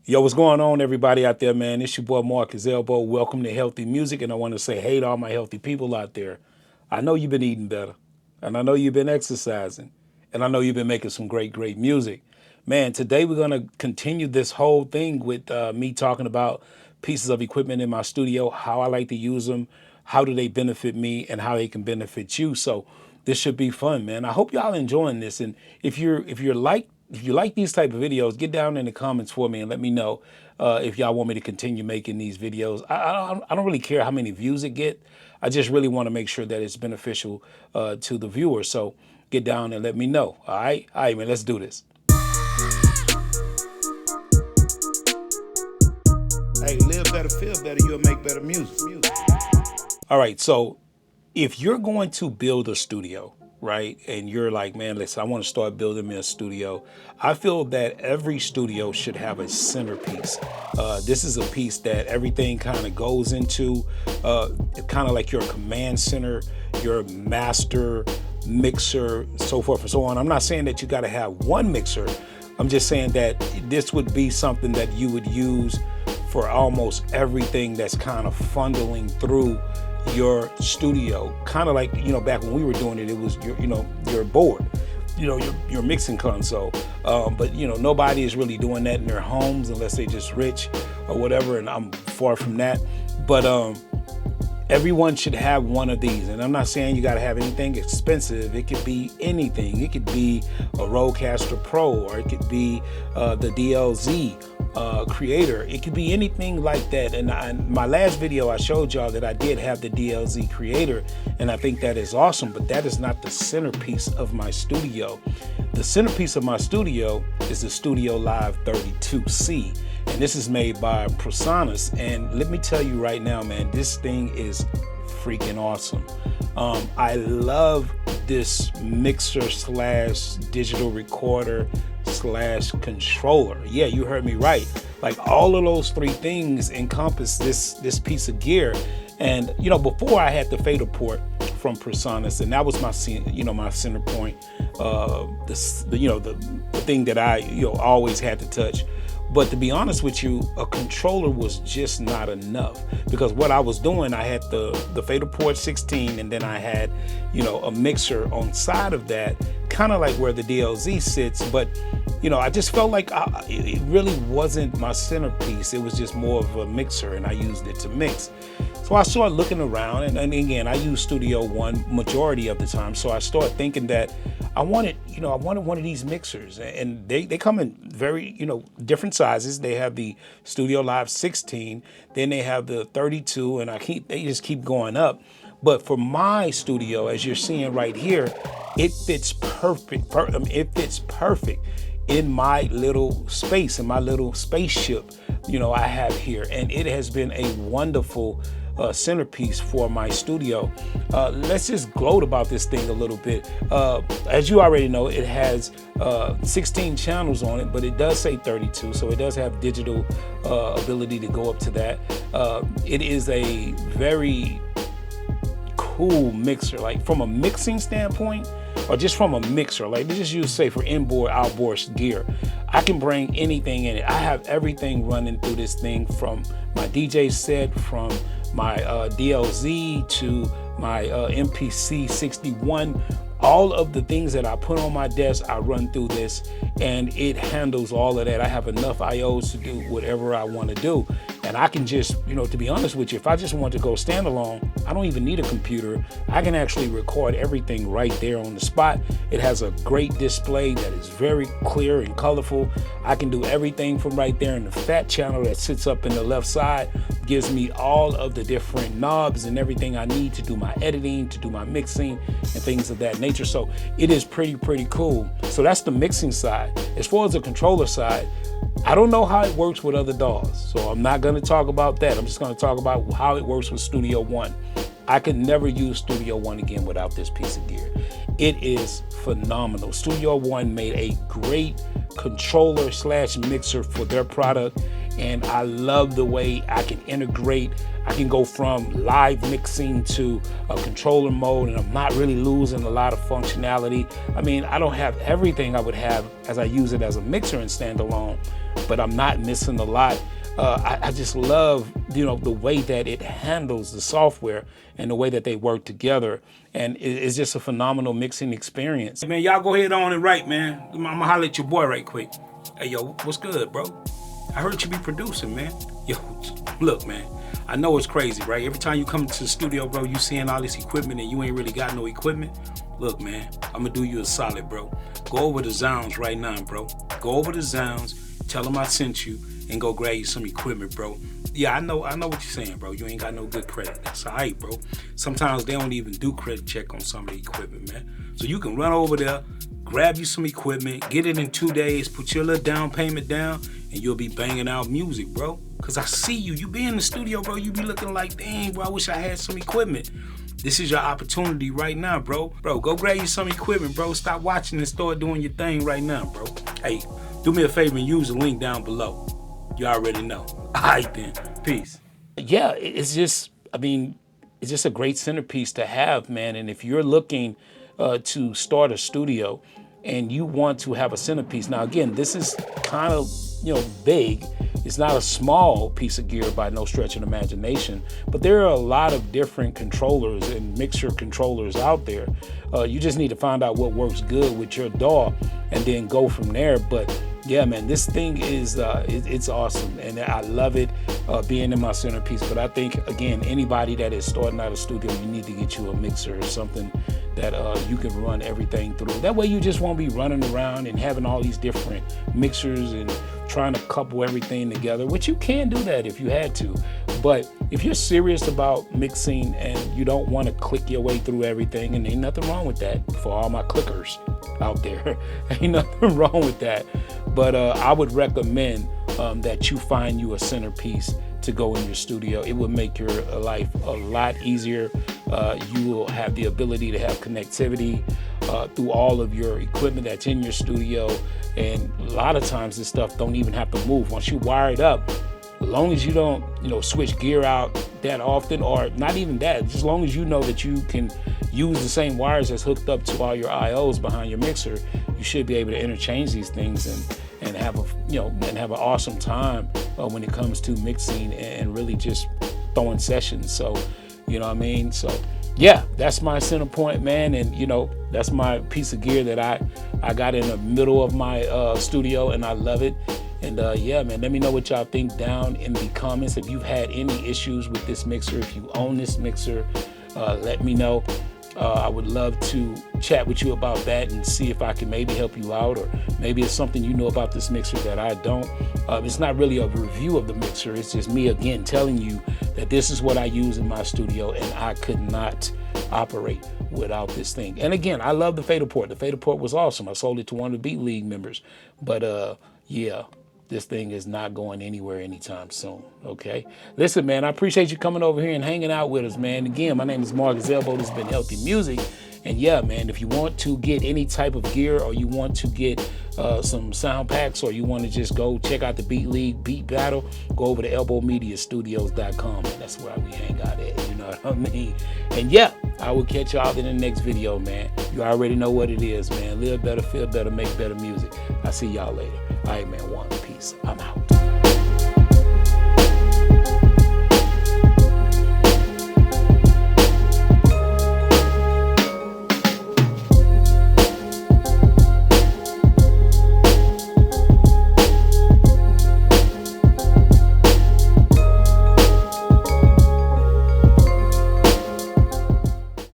Yo, what's going on, everybody out there, man? It's your boy Marcus Elbow. Welcome to Healthy Music, and I want to say hey to all my healthy people out there. I know you've been eating better, and I know you've been exercising, and I know you've been making some great music. Man, today we're going to continue this whole thing with me talking about pieces of equipment in my studio, how I like to use them, how do they benefit me, and how they can benefit you. So this should be fun, man. I hope y'all enjoying this, and if you like these type of videos, get down in the comments for me and let me know if y'all want me to continue making these videos. I don't really care how many views it get. I just really want to make sure that it's beneficial to the viewer. So get down and let me know. All right, man. Let's do this. Hey, live better, feel better. You'll make better music. All right, so if you're going to build a studio, right, and you're like, man, listen, I want to start building me a studio, I feel that every studio should have a centerpiece. This is a piece that everything kind of goes into, kind of like your command center, your master mixer, so forth and so on. I'm not saying that you got to have one mixer. I'm just saying that this would be something that you would use for almost everything that's kind of funneling through your studio. Kind of like, back when we were doing it, it was your board, your mixing console. But nobody is really doing that in their homes unless they're just rich or whatever, and I'm far from that. But everyone should have one of these, and I'm not saying you got to have anything expensive. It could be anything. It could be a Rodecaster Pro, or it could be the DLZ Creator. It could be anything like that. And my last video, I showed y'all that I did have the DLZ Creator, and I think that is awesome, but that is not the centerpiece of my studio. The centerpiece of my studio is the StudioLive 32C, and this is made by PreSonus. And let me tell you right now, man, this thing is freaking awesome. I love this mixer slash digital recorder slash controller. Yeah, you heard me right. Like, all of those three things encompass this piece of gear. And before, I had the fader port from PreSonus, and that was my center point, the thing that I always had to touch. But to be honest with you, a controller was just not enough, because what I was doing, I had the fader port 16, and then I had a mixer on side of that, kind of like where the DLZ sits. But I just felt like it really wasn't my centerpiece. It was just more of a mixer, and I used it to mix. So I started looking around, and again, I use Studio One majority of the time. So I started thinking that I wanted one of these mixers, and they come in very, different sizes. They have the StudioLive 16, then they have the 32, and they just keep going up. But for my studio, as you're seeing right here, it fits perfect. It fits perfect in my little space, in my little spaceship, I have here, and it has been a wonderful centerpiece for my studio. Let's just gloat about this thing a little bit. As you already know, it has 16 channels on it, but it does say 32, so it does have digital ability to go up to that. It is a very cool mixer, like from a mixing standpoint, or just from a mixer. Like, let's just use, say, for inboard, outboard gear. I can bring anything in it. I have everything running through this thing, from my DJ set, from my DLZ to my MPC 61. All of the things that I put on my desk, I run through this, and it handles all of that. I have enough IOs to do whatever I want to do. And I can just, to be honest with you, if I just want to go standalone, I don't even need a computer. I can actually record everything right there on the spot. It has a great display that is very clear and colorful. I can do everything from right there, and the fat channel that sits up in the left side gives me all of the different knobs and everything I need to do my editing, to do my mixing, and things of that nature. So it is pretty cool. So that's the mixing side. As far as the controller side, I don't know how it works with other DAWs, so I'm not going to talk about that. I'm just going to talk about how it works with Studio One. I could never use Studio One again without this piece of gear. It is phenomenal. Studio One made a great controller slash mixer for their product, and I love the way I can integrate. I can go from live mixing to a controller mode, and I'm not really losing a lot of functionality. I mean, I don't have everything I would have as I use it as a mixer and standalone, but I'm not missing a lot. I just love, the way that it handles the software and the way that they work together. And it's just a phenomenal mixing experience. Hey man, y'all go ahead on and write, man. I'm gonna holler at your boy right quick. Hey, yo, what's good, bro? I heard you be producing, man. Yo, look, man. I know it's crazy, right? Every time you come to the studio, bro, you seeing all this equipment and you ain't really got no equipment. Look, man, I'm gonna do you a solid, bro. Go over the Zounds right now, bro. Go over the Zounds, tell them I sent you, and go grab you some equipment, bro. Yeah, I know what you're saying, bro. You ain't got no good credit. That's all right, bro. Sometimes they don't even do credit check on some of the equipment, man. So you can run over there, grab you some equipment, get it in 2 days, put your little down payment down, and you'll be banging out music, bro. Cause I see you. You be in the studio, bro. You be looking like, dang, bro, I wish I had some equipment. This is your opportunity right now, bro. Bro, go grab you some equipment, bro. Stop watching and start doing your thing right now, bro. Hey, do me a favor and use the link down below. You already know. All right, then. Peace. Yeah, it's just a great centerpiece to have, man. And if you're looking to start a studio and you want to have a centerpiece, now again, this is kind of, big. It's not a small piece of gear by no stretch of imagination, but there are a lot of different controllers and mixer controllers out there. You just need to find out what works good with your DAW and then go from there. But yeah, man, this thing is it's awesome, and I love it being in my centerpiece. But I think, again, anybody that is starting out a studio, you need to get you a mixer or something that you can run everything through. That way you just won't be running around and having all these different mixers and trying to couple everything together, which you can do that if you had to. But if you're serious about mixing and you don't want to click your way through everything, and ain't nothing wrong with that for all my clickers out there, ain't nothing wrong with that. But I would recommend that you find you a centerpiece to go in your studio. It will make your life a lot easier. You will have the ability to have connectivity through all of your equipment that's in your studio. And a lot of times this stuff don't even have to move. Once you wire it up, as long as you don't, switch gear out that often, or not even that, just as long as you know that you can use the same wires that's hooked up to all your IOs behind your mixer, you should be able to interchange these things and have an awesome time when it comes to mixing and really just throwing sessions. So, you know what I mean? So yeah, that's my center point, man. And that's my piece of gear that I got in the middle of my studio, and I love it. And yeah, man, let me know what y'all think down in the comments. If you've had any issues with this mixer, if you own this mixer, let me know. I would love to chat with you about that and see if I can maybe help you out, or maybe it's something you know about this mixer that I don't. It's not really a review of the mixer. It's just me, again, telling you that this is what I use in my studio, and I could not operate without this thing. And again, I love the fader port. The fader port was awesome. I sold it to one of the Beat League members. But yeah, this thing is not going anywhere anytime soon, okay? Listen, man, I appreciate you coming over here and hanging out with us, man. Again, my name is Marcus Elbow. This has been Healthy Music. And yeah, man, if you want to get any type of gear, or you want to get some sound packs, or you want to just go check out the Beat League Beat Battle, go over to elbowmediastudios.com, and that's where we hang out at, you know what I mean? And yeah, I will catch y'all in the next video, man. You already know what it is, man. Live better, feel better, make better music. I'll see y'all later. All right, man, one, peace. I'm out.